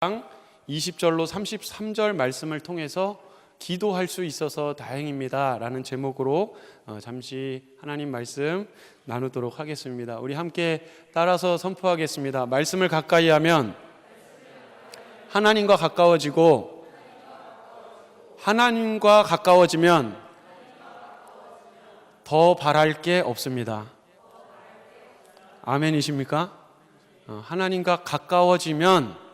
20절로 33절 말씀을 통해서 기도할 수 있어서 다행입니다 라는 제목으로 잠시 하나님 말씀 나누도록 하겠습니다. 우리 함께 따라서 선포하겠습니다. 말씀을 가까이 하면 하나님과 가까워지고, 하나님과 가까워지면 더 바랄 게 없습니다. 아멘이십니까? 하나님과 가까워지면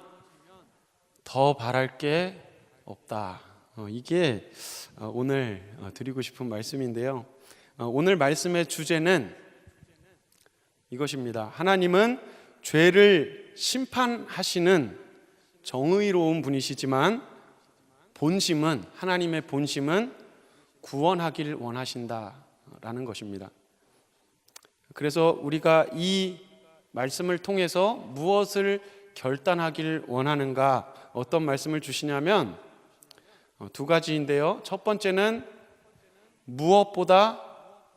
더 바랄 게 없다. 이게 오늘 드리고 싶은 말씀인데요. 오늘 말씀의 주제는 이것입니다. 하나님은 죄를 심판하시는 정의로운 분이시지만 하나님의 본심은 구원하길 원하신다라는 것입니다. 그래서 우리가 이 말씀을 통해서 무엇을 결단하길 원하는가, 어떤 말씀을 주시냐면 두 가지인데요. 첫 번째는 무엇보다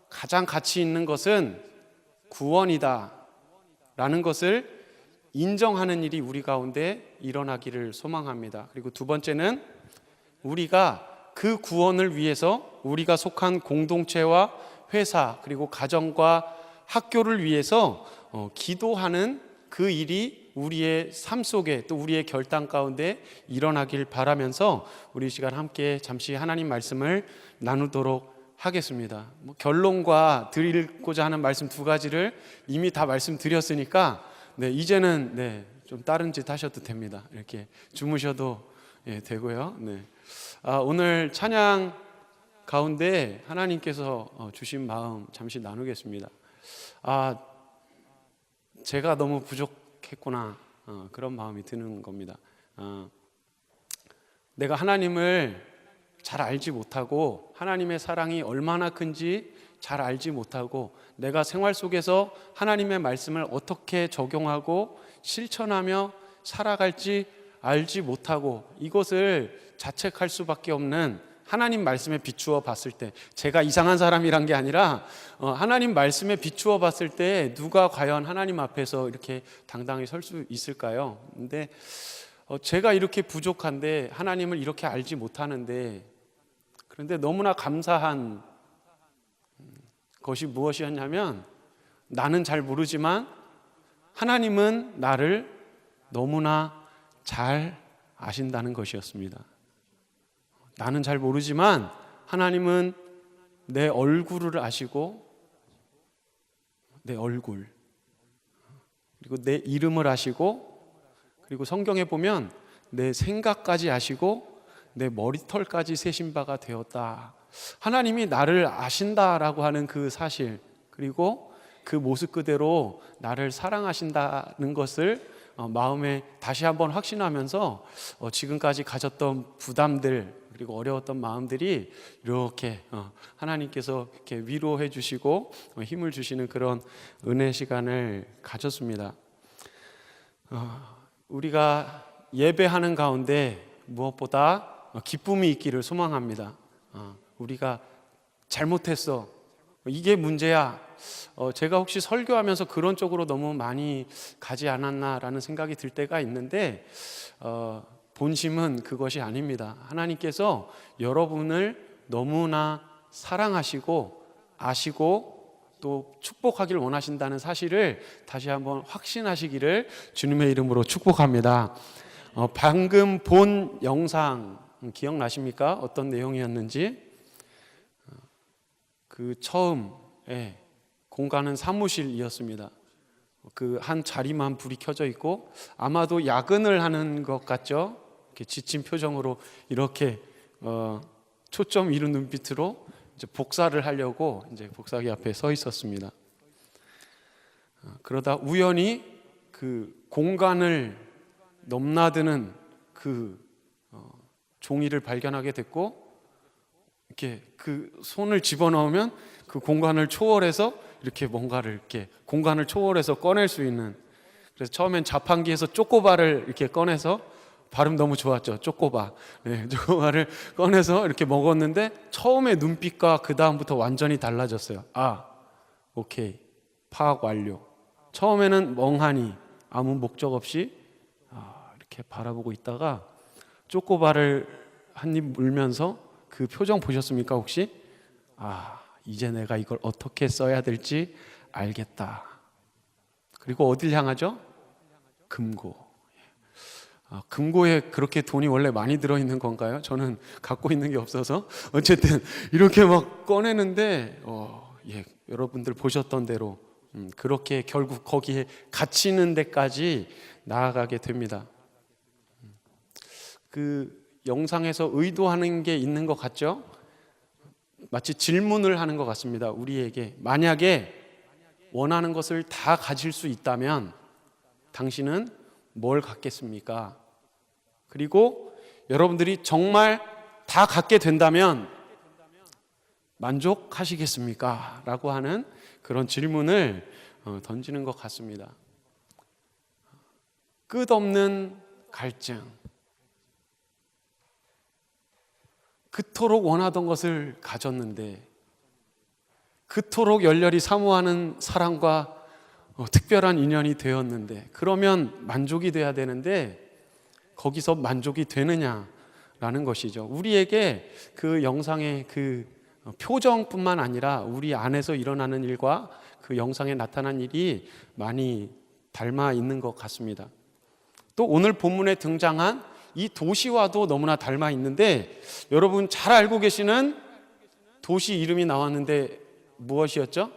가장 가치 있는 것은 구원이다 라는 것을 인정하는 일이 우리 가운데 일어나기를 소망합니다. 그리고 두 번째는 우리가 그 구원을 위해서 우리가 속한 공동체와 회사 그리고 가정과 학교를 위해서 기도하는 그 일이 우리의 삶 속에 또 우리의 결단 가운데 일어나길 바라면서 우리 이 시간 함께 잠시 하나님 말씀을 나누도록 하겠습니다. 결론과 드리고자 하는 말씀 두 가지를 이미 다 말씀드렸으니까 이제는 좀 다른 짓 하셔도 됩니다. 이렇게 주무셔도 되고요. 오늘 찬양 가운데 하나님께서 주신 마음 잠시 나누겠습니다. 제가 너무 부족했구나, 그런 마음이 드는 겁니다. 내가 하나님을 잘 알지 못하고 하나님의 사랑이 얼마나 큰지 잘 알지 못하고 내가 생활 속에서 하나님의 말씀을 어떻게 적용하고 실천하며 살아갈지 알지 못하고 이것을 자책할 수밖에 없는 하나님 말씀에 비추어 봤을 때, 제가 이상한 사람이란 게 아니라 하나님 말씀에 비추어 봤을 때 누가 과연 하나님 앞에서 이렇게 당당히 설 수 있을까요? 근데 제가 이렇게 부족한데 하나님을 이렇게 알지 못하는데, 그런데 너무나 감사한 것이 무엇이었냐면 나는 잘 모르지만 하나님은 나를 너무나 잘 아신다는 것이었습니다. 나는 잘 모르지만 하나님은 내 얼굴을 아시고, 내 얼굴, 그리고 내 이름을 아시고, 그리고 성경에 보면 내 생각까지 아시고 내 머리털까지 세신 바가 되었다. 하나님이 나를 아신다라고 하는 그 사실, 그리고 그 모습 그대로 나를 사랑하신다는 것을 마음에 다시 한번 확신하면서 지금까지 가졌던 부담들 그리고 어려웠던 마음들이 이렇게 하나님께서 이렇게 위로해 주시고 힘을 주시는 그런 은혜 시간을 가졌습니다. 우리가 예배하는 가운데 무엇보다 기쁨이 있기를 소망합니다. 우리가 잘못했어, 이게 문제야, 제가 혹시 설교하면서 그런 쪽으로 너무 많이 가지 않았나라는 생각이 들 때가 있는데 본심은 그것이 아닙니다. 하나님께서 여러분을 너무나 사랑하시고 아시고 또 축복하길 원하신다는 사실을 다시 한번 확신하시기를 주님의 이름으로 축복합니다. 방금 본 영상 기억나십니까? 어떤 내용이었는지? 그 처음에 공간은 사무실이었습니다. 그 한 자리만 불이 켜져 있고 아마도 야근을 하는 것 같죠? 이렇게 지친 표정으로 이렇게 초점 잃은 눈빛으로 이제 복사를 하려고 이제 복사기 앞에 서 있었습니다. 그러다 우연히 그 공간을 넘나드는 그 종이를 발견하게 됐고, 이렇게 그 손을 집어넣으면 그 공간을 초월해서 이렇게 뭔가를 이렇게 공간을 초월해서 꺼낼 수 있는, 그래서 처음엔 자판기에서 쪼꼬바를 이렇게 꺼내서, 발음 너무 좋았죠, 쪼꼬바. 쪼꼬바를 꺼내서 이렇게 먹었는데 처음에 눈빛과 그 다음부터 완전히 달라졌어요. 오케이, 파악 완료. 처음에는 멍하니 아무 목적 없이 이렇게 바라보고 있다가 쪼꼬바를 한 입 물면서 그 표정 보셨습니까 혹시? 아, 이제 내가 이걸 어떻게 써야 될지 알겠다. 그리고 어딜 향하죠? 금고. 금고에 그렇게 돈이 원래 많이 들어있는 건가요? 저는 갖고 있는 게 없어서 어쨌든 이렇게 막 꺼내는데 여러분들 보셨던 대로 그렇게 결국 거기에 갇히는 데까지 나아가게 됩니다. 그 영상에서 의도하는 게 있는 것 같죠? 마치 질문을 하는 것 같습니다. 우리에게 만약에 원하는 것을 다 가질 수 있다면 당신은 뭘 갖겠습니까? 그리고 여러분들이 정말 다 갖게 된다면 만족하시겠습니까? 라고 하는 그런 질문을 던지는 것 같습니다. 끝없는 갈증, 그토록 원하던 것을 가졌는데, 그토록 열렬히 사모하는 사랑과 특별한 인연이 되었는데, 그러면 만족이 돼야 되는데 거기서 만족이 되느냐라는 것이죠. 우리에게 그 영상의 그 표정뿐만 아니라 우리 안에서 일어나는 일과 그 영상에 나타난 일이 많이 닮아 있는 것 같습니다. 또 오늘 본문에 등장한 이 도시와도 너무나 닮아 있는데, 여러분 잘 알고 계시는 도시 이름이 나왔는데 무엇이었죠?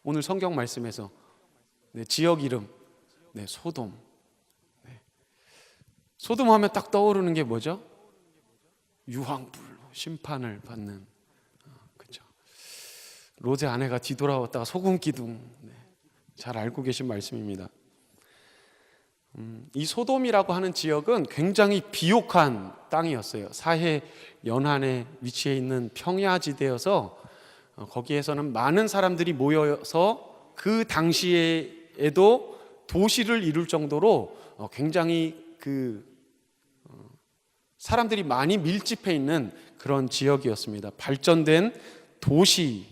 오늘 성경 말씀에서 지역 이름, 소돔. 소돔 하면 딱 떠오르는 게 뭐죠? 유황불로 심판을 받는, 그렇죠? 롯의 아내가 뒤돌아왔다가 소금 기둥. 잘 알고 계신 말씀입니다. 이 소돔이라고 하는 지역은 굉장히 비옥한 땅이었어요. 사해 연안에 위치해 있는 평야지대여서 거기에서는 많은 사람들이 모여서 그 당시에도 도시를 이룰 정도로 굉장히 사람들이 많이 밀집해 있는 그런 지역이었습니다. 발전된 도시,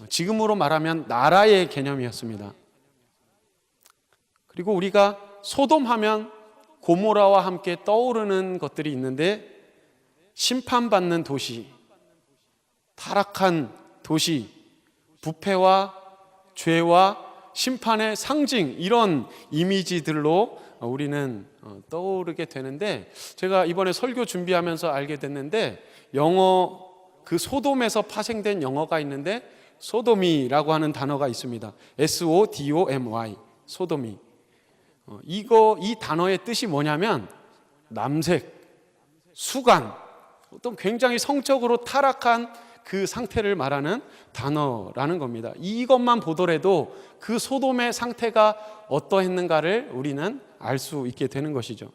지금으로 말하면 나라의 개념이었습니다. 그리고 우리가 소돔하면 고모라와 함께 떠오르는 것들이 있는데, 심판받는 도시, 타락한 도시, 부패와 죄와 심판의 상징, 이런 이미지들로 우리는 떠오르게 되는데, 제가 이번에 설교 준비하면서 알게 됐는데, 영어 그 소돔에서 파생된 영어가 있는데 소도미라고 하는 단어가 있습니다. SODOMY, 소도미. 이 단어의 뜻이 뭐냐면 남색, 수간, 어떤 굉장히 성적으로 타락한 그 상태를 말하는 단어라는 겁니다. 이것만 보더라도 그 소돔의 상태가 어떠했는가를 우리는 알 수 있게 되는 것이죠.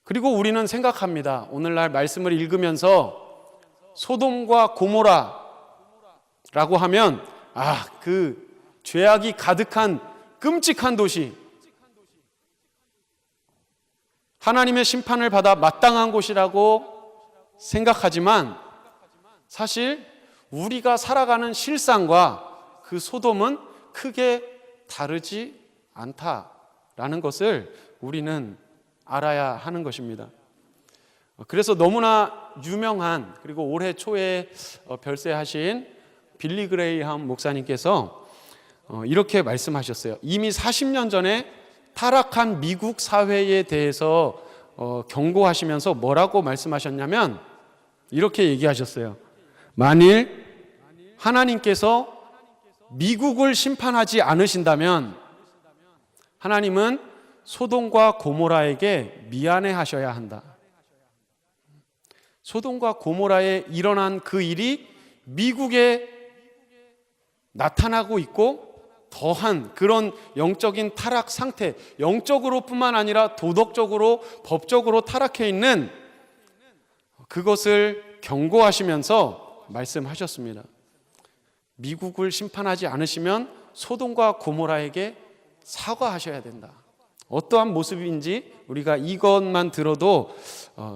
그리고 우리는 생각합니다. 오늘날 말씀을 읽으면서 소돔과 고모라라고 하면 그 죄악이 가득한 끔찍한 도시, 하나님의 심판을 받아 마땅한 곳이라고 생각하지만, 사실 우리가 살아가는 실상과 그 소돔은 크게 다르지 않다라는 것을 우리는 알아야 하는 것입니다. 그래서 너무나 유명한, 그리고 올해 초에 별세하신 빌리 그레이함 목사님께서 이렇게 말씀하셨어요. 이미 40년 전에 타락한 미국 사회에 대해서 경고하시면서 뭐라고 말씀하셨냐면 이렇게 얘기하셨어요. 만일 하나님께서 미국을 심판하지 않으신다면 하나님은 소돔과 고모라에게 미안해 하셔야 한다. 소돔과 고모라에 일어난 그 일이 미국에 나타나고 있고, 더한 그런 영적인 타락 상태, 영적으로뿐만 아니라 도덕적으로, 법적으로 타락해 있는 그것을 경고하시면서 말씀하셨습니다. 미국을 심판하지 않으시면 소돔과 고모라에게 사과하셔야 된다. 어떠한 모습인지 우리가 이것만 들어도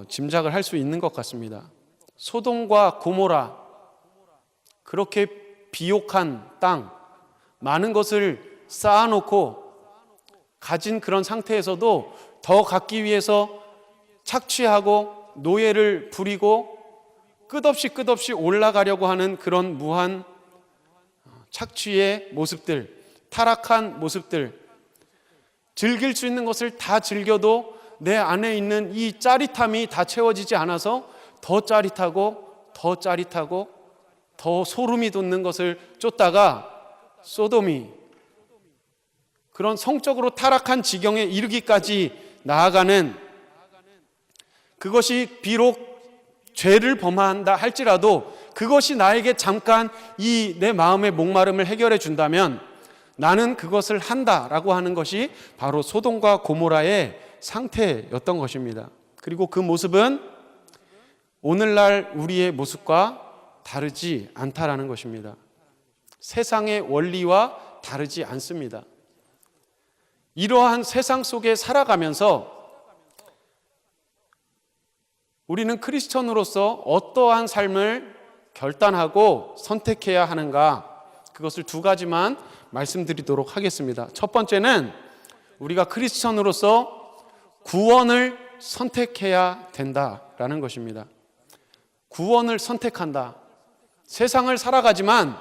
짐작을 할 수 있는 것 같습니다. 소돔과 고모라, 그렇게 비옥한 땅, 많은 것을 쌓아놓고 가진 그런 상태에서도 더 갖기 위해서 착취하고 노예를 부리고 끝없이 올라가려고 하는 그런 무한 착취의 모습들, 타락한 모습들, 즐길 수 있는 것을 다 즐겨도 내 안에 있는 이 짜릿함이 다 채워지지 않아서 더 짜릿하고 더 소름이 돋는 것을 쫓다가 소돔이 그런 성적으로 타락한 지경에 이르기까지 나아가는, 그것이 비록 죄를 범한다 할지라도 그것이 나에게 잠깐 이 내 마음의 목마름을 해결해 준다면 나는 그것을 한다라고 하는 것이 바로 소돔과 고모라의 상태였던 것입니다. 그리고 그 모습은 오늘날 우리의 모습과 다르지 않다라는 것입니다. 세상의 원리와 다르지 않습니다. 이러한 세상 속에 살아가면서 우리는 크리스천으로서 어떠한 삶을 결단하고 선택해야 하는가, 그것을 두 가지만 말씀드리도록 하겠습니다. 첫 번째는 우리가 크리스천으로서 구원을 선택해야 된다라는 것입니다. 구원을 선택한다. 세상을 살아가지만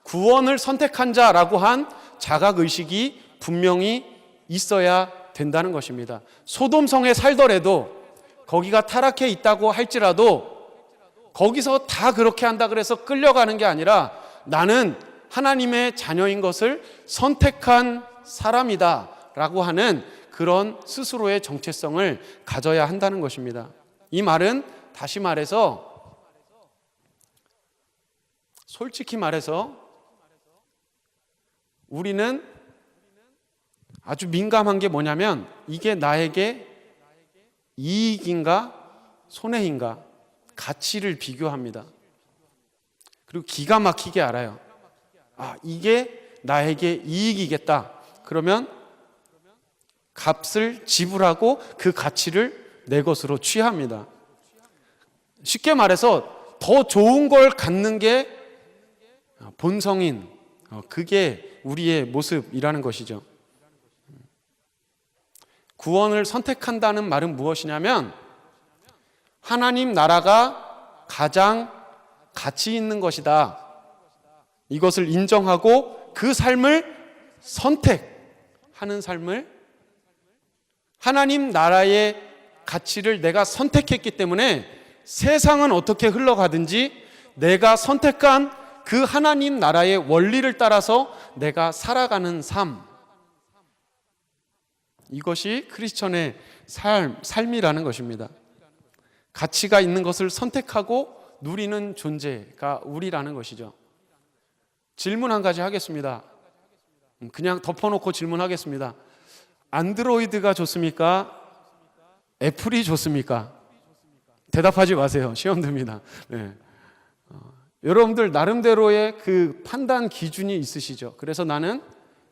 구원을 선택한 자라고 한 자각의식이 분명히 있어야 된다는 것입니다. 소돔성에 살더라도, 거기가 타락해 있다고 할지라도 거기서 다 그렇게 한다 그래서 끌려가는 게 아니라 나는 하나님의 자녀인 것을 선택한 사람이다 라고 하는 그런 스스로의 정체성을 가져야 한다는 것입니다. 이 말은 다시 말해서, 솔직히 말해서 우리는 아주 민감한 게 뭐냐면 이게 나에게 이익인가 손해인가 가치를 비교합니다. 그리고 기가 막히게 알아요. 이게 나에게 이익이겠다. 그러면 값을 지불하고 그 가치를 내 것으로 취합니다. 쉽게 말해서 더 좋은 걸 갖는 게 본성인, 그게 우리의 모습이라는 것이죠. 구원을 선택한다는 말은 무엇이냐면 하나님 나라가 가장 가치 있는 것이다. 이것을 인정하고 그 삶을 선택하는 삶을, 하나님 나라의 가치를 내가 선택했기 때문에 세상은 어떻게 흘러가든지 내가 선택한 그 하나님 나라의 원리를 따라서 내가 살아가는 삶, 이것이 크리스천의 삶이라는 것입니다. 가치가 있는 것을 선택하고 누리는 존재가 우리라는 것이죠. 질문 한 가지 하겠습니다. 그냥 덮어놓고 질문하겠습니다. 안드로이드가 좋습니까? 애플이 좋습니까? 대답하지 마세요. 시험 듭니다. 네. 여러분들 나름대로의 그 판단 기준이 있으시죠. 그래서 나는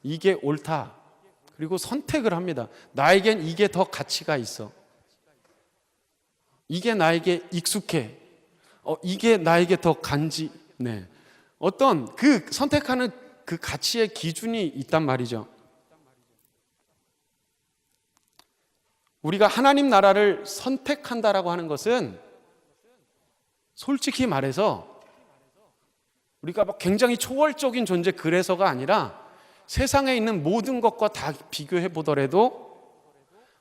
이게 옳다. 그리고 선택을 합니다. 나에겐 이게 더 가치가 있어. 이게 나에게 익숙해. 이게 나에게 더 간지네. 어떤 그 선택하는 그 가치의 기준이 있단 말이죠. 우리가 하나님 나라를 선택한다라고 하는 것은 솔직히 말해서 우리가 막 굉장히 초월적인 존재 그래서가 아니라 세상에 있는 모든 것과 다 비교해 보더라도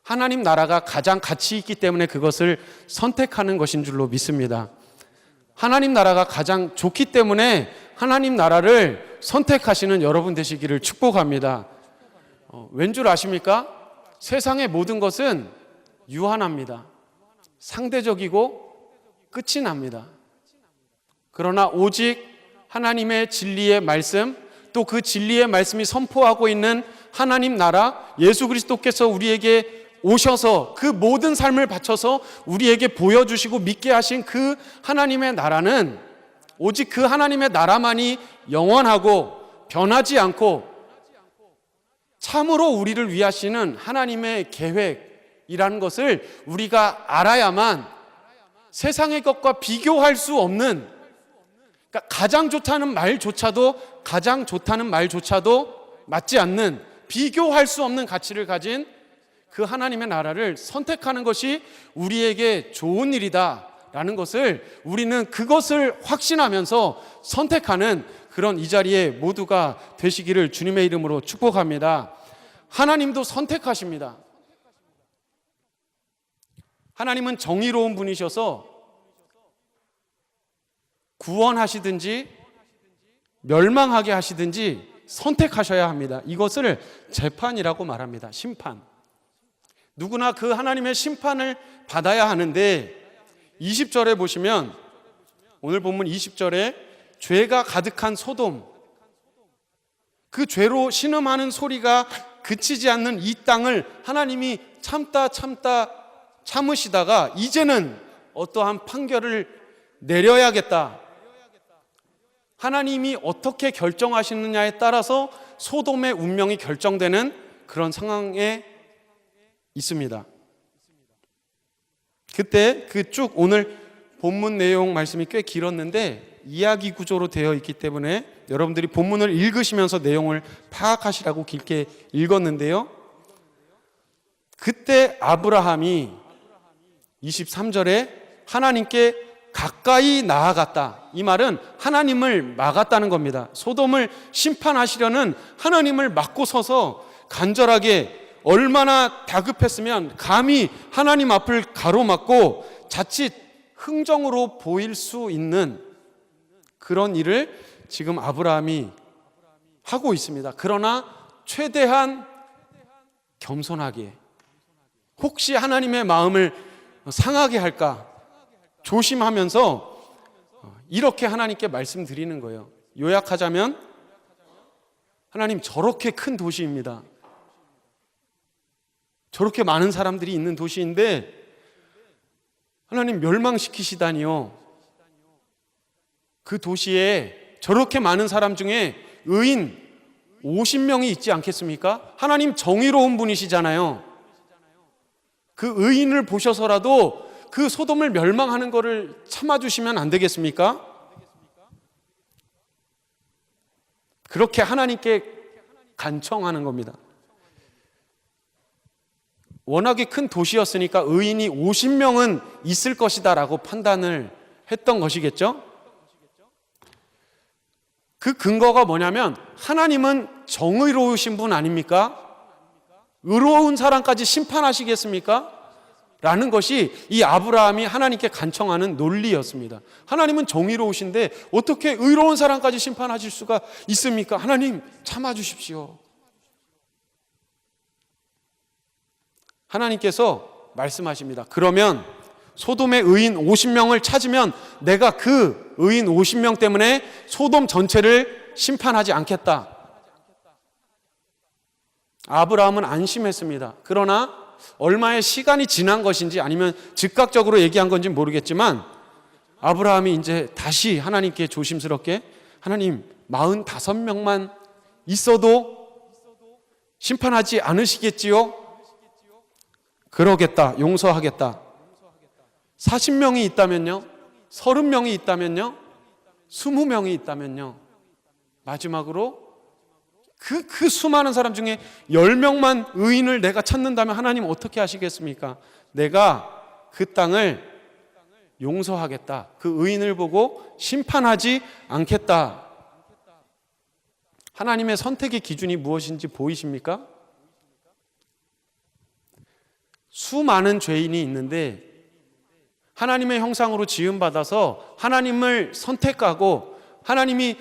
하나님 나라가 가장 가치 있기 때문에 그것을 선택하는 것인 줄로 믿습니다. 하나님 나라가 가장 좋기 때문에 하나님 나라를 선택하시는 여러분 되시기를 축복합니다. 왠 줄 아십니까? 세상의 모든 것은 유한합니다. 상대적이고 끝이 납니다. 그러나 오직 하나님의 진리의 말씀, 또 그 진리의 말씀이 선포하고 있는 하나님 나라, 예수 그리스도께서 우리에게 오셔서 그 모든 삶을 바쳐서 우리에게 보여주시고 믿게 하신 그 하나님의 나라는 오직 그 하나님의 나라만이 영원하고 변하지 않고 참으로 우리를 위하시는 하나님의 계획이라는 것을 우리가 알아야만 세상의 것과 비교할 수 없는, 그러니까 가장 좋다는 말조차도 맞지 않는 비교할 수 없는 가치를 가진 그 하나님의 나라를 선택하는 것이 우리에게 좋은 일이다라는 것을 우리는 그것을 확신하면서 선택하는 그런 이 자리에 모두가 되시기를 주님의 이름으로 축복합니다. 하나님도 선택하십니다. 하나님은 정의로운 분이셔서 구원하시든지 멸망하게 하시든지 선택하셔야 합니다. 이것을 재판이라고 말합니다. 심판. 누구나 그 하나님의 심판을 받아야 하는데 20절에 보시면 오늘 본문 20절에 죄가 가득한 소돔, 그 죄로 신음하는 소리가 그치지 않는 이 땅을 하나님이 참으시다가 이제는 어떠한 판결을 내려야겠다. 하나님이 어떻게 결정하시느냐에 따라서 소돔의 운명이 결정되는 그런 상황에 있습니다. 그때 그 쭉 오늘 본문 내용 말씀이 꽤 길었는데 이야기 구조로 되어 있기 때문에 여러분들이 본문을 읽으시면서 내용을 파악하시라고 길게 읽었는데요. 그때 아브라함이 23절에 하나님께 가까이 나아갔다. 이 말은 하나님을 막았다는 겁니다. 소돔을 심판하시려는 하나님을 막고 서서 간절하게 얼마나 다급했으면 감히 하나님 앞을 가로막고 자칫 흥정으로 보일 수 있는 그런 일을 지금 아브라함이 하고 있습니다. 그러나 최대한 겸손하게, 혹시 하나님의 마음을 상하게 할까 조심하면서 이렇게 하나님께 말씀드리는 거예요. 요약하자면 하나님, 저렇게 큰 도시입니다. 저렇게 많은 사람들이 있는 도시인데 하나님 멸망시키시다니요. 그 도시에 저렇게 많은 사람 중에 의인 50명이 있지 않겠습니까? 하나님 정의로운 분이시잖아요. 그 의인을 보셔서라도 그 소돔을 멸망하는 것을 참아주시면 안 되겠습니까? 그렇게 하나님께 간청하는 겁니다. 워낙에 큰 도시였으니까 의인이 50명은 있을 것이다 라고 판단을 했던 것이겠죠. 그 근거가 뭐냐면 하나님은 정의로우신 분 아닙니까? 의로운 사람까지 심판하시겠습니까? 라는 것이 이 아브라함이 하나님께 간청하는 논리였습니다. 하나님은 정의로우신데 어떻게 의로운 사람까지 심판하실 수가 있습니까? 하나님 참아주십시오. 하나님께서 말씀하십니다. 그러면 소돔의 의인 50명을 찾으면 내가 그 의인 50명 때문에 소돔 전체를 심판하지 않겠다. 아브라함은 안심했습니다. 그러나 얼마의 시간이 지난 것인지 아니면 즉각적으로 얘기한 건지 모르겠지만 아브라함이 이제 다시 하나님께 조심스럽게 하나님 45명만 있어도 심판하지 않으시겠지요? 그러겠다. 용서하겠다. 40명이 있다면요? 30명이 있다면요? 20명이 있다면요? 마지막으로 그 수많은 사람 중에 10명만 의인을 내가 찾는다면 하나님 어떻게 하시겠습니까? 내가 그 땅을 용서하겠다. 그 의인을 보고 심판하지 않겠다. 하나님의 선택의 기준이 무엇인지 보이십니까? 수많은 죄인이 있는데 하나님의 형상으로 지음받아서 하나님을 선택하고 하나님이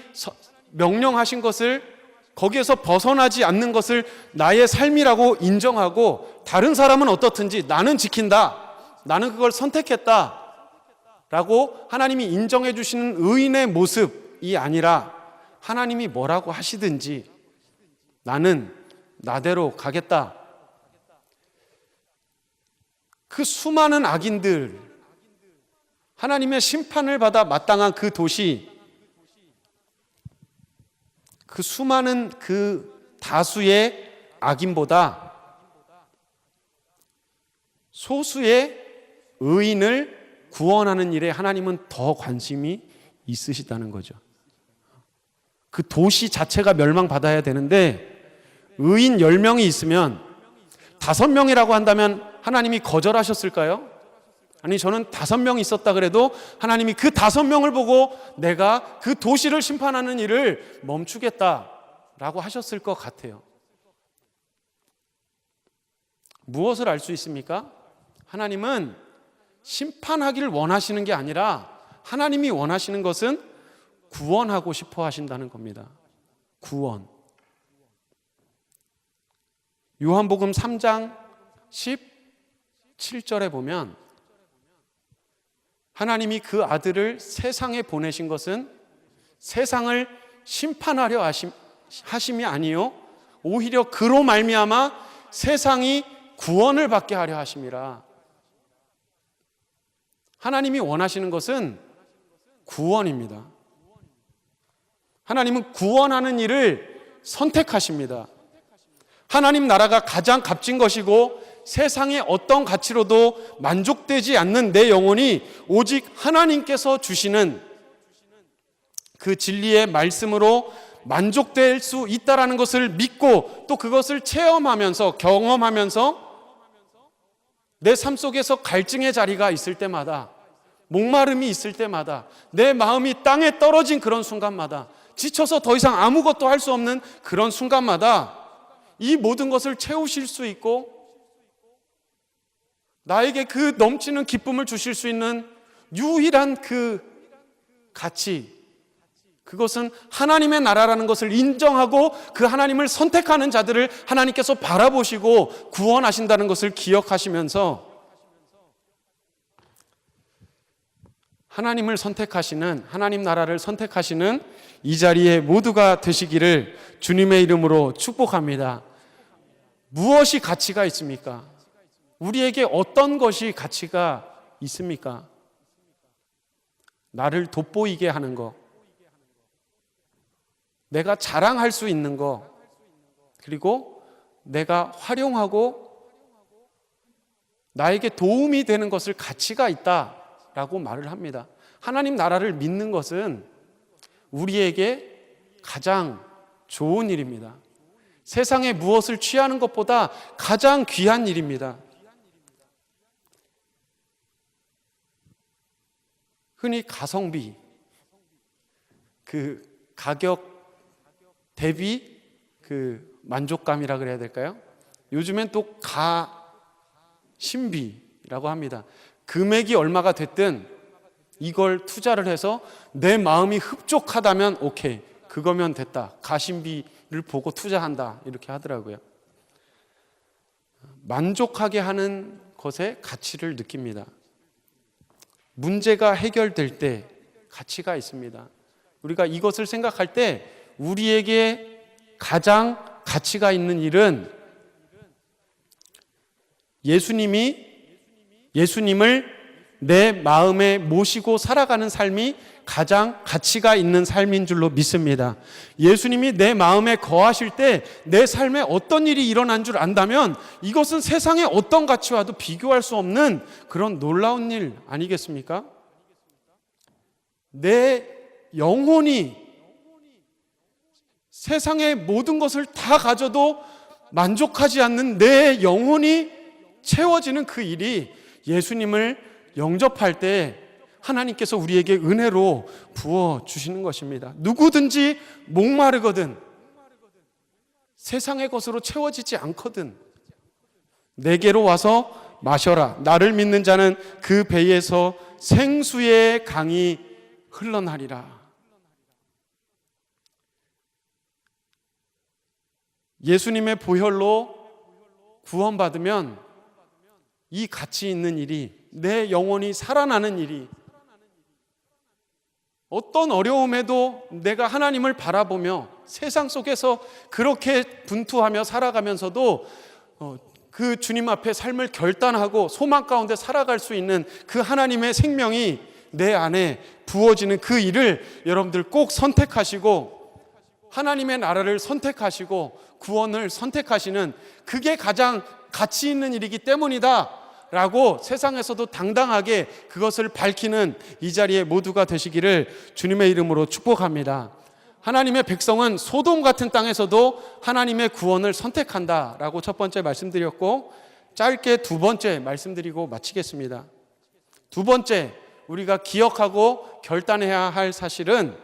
명령하신 것을 거기에서 벗어나지 않는 것을 나의 삶이라고 인정하고 다른 사람은 어떻든지 나는 지킨다. 나는 그걸 선택했다. 라고 하나님이 인정해 주시는 의인의 모습이 아니라 하나님이 뭐라고 하시든지 나는 나대로 가겠다. 그 수많은 악인들, 하나님의 심판을 받아 마땅한 그 도시, 그 수많은 그 다수의 악인보다 소수의 의인을 구원하는 일에 하나님은 더 관심이 있으시다는 거죠. 그 도시 자체가 멸망받아야 되는데 의인 10명이 있으면 5명이라고 한다면 하나님이 거절하셨을까요? 아니, 저는 5명이 있었다 그래도 하나님이 그 5명을 보고 내가 그 도시를 심판하는 일을 멈추겠다라고 하셨을 것 같아요. 무엇을 알 수 있습니까? 하나님은 심판하기를 원하시는 게 아니라 하나님이 원하시는 것은 구원하고 싶어 하신다는 겁니다. 구원. 요한복음 3장 17절에 보면 하나님이 그 아들을 세상에 보내신 것은 세상을 심판하려 하심이 아니요 오히려 그로 말미암아 세상이 구원을 받게 하려 하심이라. 하나님이 원하시는 것은 구원입니다. 하나님은 구원하는 일을 선택하십니다. 하나님 나라가 가장 값진 것이고 세상의 어떤 가치로도 만족되지 않는 내 영혼이 오직 하나님께서 주시는 그 진리의 말씀으로 만족될 수 있다라는 것을 믿고 또 그것을 체험하면서 경험하면서 내 삶 속에서 갈증의 자리가 있을 때마다 목마름이 있을 때마다 내 마음이 땅에 떨어진 그런 순간마다 지쳐서 더 이상 아무것도 할 수 없는 그런 순간마다 이 모든 것을 채우실 수 있고 나에게 그 넘치는 기쁨을 주실 수 있는 유일한 그 가치, 그것은 하나님의 나라라는 것을 인정하고 그 하나님을 선택하는 자들을 하나님께서 바라보시고 구원하신다는 것을 기억하시면서 하나님을 선택하시는, 하나님 나라를 선택하시는 이 자리에 모두가 되시기를 주님의 이름으로 축복합니다. 무엇이 가치가 있습니까? 우리에게 어떤 것이 가치가 있습니까? 나를 돋보이게 하는 것, 내가 자랑할 수 있는 것, 그리고 내가 활용하고 나에게 도움이 되는 것을 가치가 있다라고 말을 합니다. 하나님 나라를 믿는 것은 우리에게 가장 좋은 일입니다. 세상에 무엇을 취하는 것보다 가장 귀한 일입니다. 흔히 가성비, 그 가격 대비 그 만족감이라 그래야 될까요? 요즘엔 또 가심비라고 합니다. 금액이 얼마가 됐든 이걸 투자를 해서 내 마음이 흡족하다면 오케이, 그거면 됐다. 가심비를 보고 투자한다, 이렇게 하더라고요. 만족하게 하는 것에 가치를 느낍니다. 문제가 해결될 때 가치가 있습니다. 우리가 이것을 생각할 때 우리에게 가장 가치가 있는 일은 예수님을 내 마음에 모시고 살아가는 삶이 가장 가치가 있는 삶인 줄로 믿습니다. 예수님이 내 마음에 거하실 때 내 삶에 어떤 일이 일어난 줄 안다면 이것은 세상의 어떤 가치와도 비교할 수 없는 그런 놀라운 일 아니겠습니까? 내 영혼이 세상의 모든 것을 다 가져도 만족하지 않는 내 영혼이 채워지는 그 일이 예수님을 영접할 때 하나님께서 우리에게 은혜로 부어주시는 것입니다. 누구든지 목마르거든 세상의 것으로 채워지지 않거든 내게로 와서 마셔라. 나를 믿는 자는 그 배에서 생수의 강이 흘러나리라. 예수님의 보혈로 구원받으면 이 가치 있는 일이, 내 영혼이 살아나는 일이, 어떤 어려움에도 내가 하나님을 바라보며 세상 속에서 그렇게 분투하며 살아가면서도 그 주님 앞에 삶을 결단하고 소망 가운데 살아갈 수 있는 그 하나님의 생명이 내 안에 부어지는 그 일을 여러분들 꼭 선택하시고 하나님의 나라를 선택하시고 구원을 선택하시는, 그게 가장 가치 있는 일이기 때문이다 라고 세상에서도 당당하게 그것을 밝히는 이 자리에 모두가 되시기를 주님의 이름으로 축복합니다. 하나님의 백성은 소돔 같은 땅에서도 하나님의 구원을 선택한다라고 첫 번째 말씀드렸고, 짧게 두 번째 말씀드리고 마치겠습니다. 두 번째, 우리가 기억하고 결단해야 할 사실은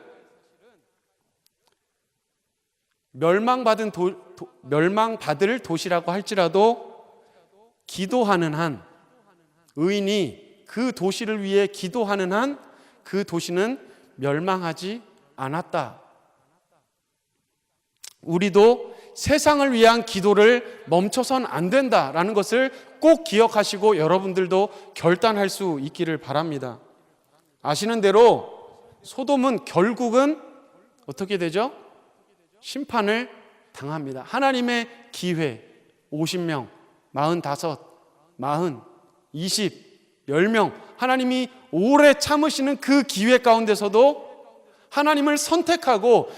멸망받을 도시라고 할지라도 기도하는 한, 의인이 그 도시를 위해 기도하는 한 그 도시는 멸망하지 않았다. 우리도 세상을 위한 기도를 멈춰선 안 된다라는 것을 꼭 기억하시고 여러분들도 결단할 수 있기를 바랍니다. 아시는 대로 소돔은 결국은 어떻게 되죠? 심판을 당합니다. 하나님의 기회 50명, 45, 40, 20, 10명 하나님이 오래 참으시는 그 기회 가운데서도 하나님을 선택하고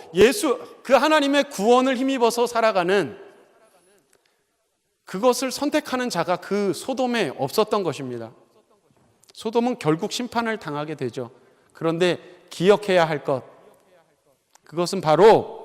그 하나님의 구원을 힘입어서 살아가는, 그것을 선택하는 자가 그 소돔에 없었던 것입니다. 소돔은 결국 심판을 당하게 되죠. 그런데 기억해야 할 것, 그것은 바로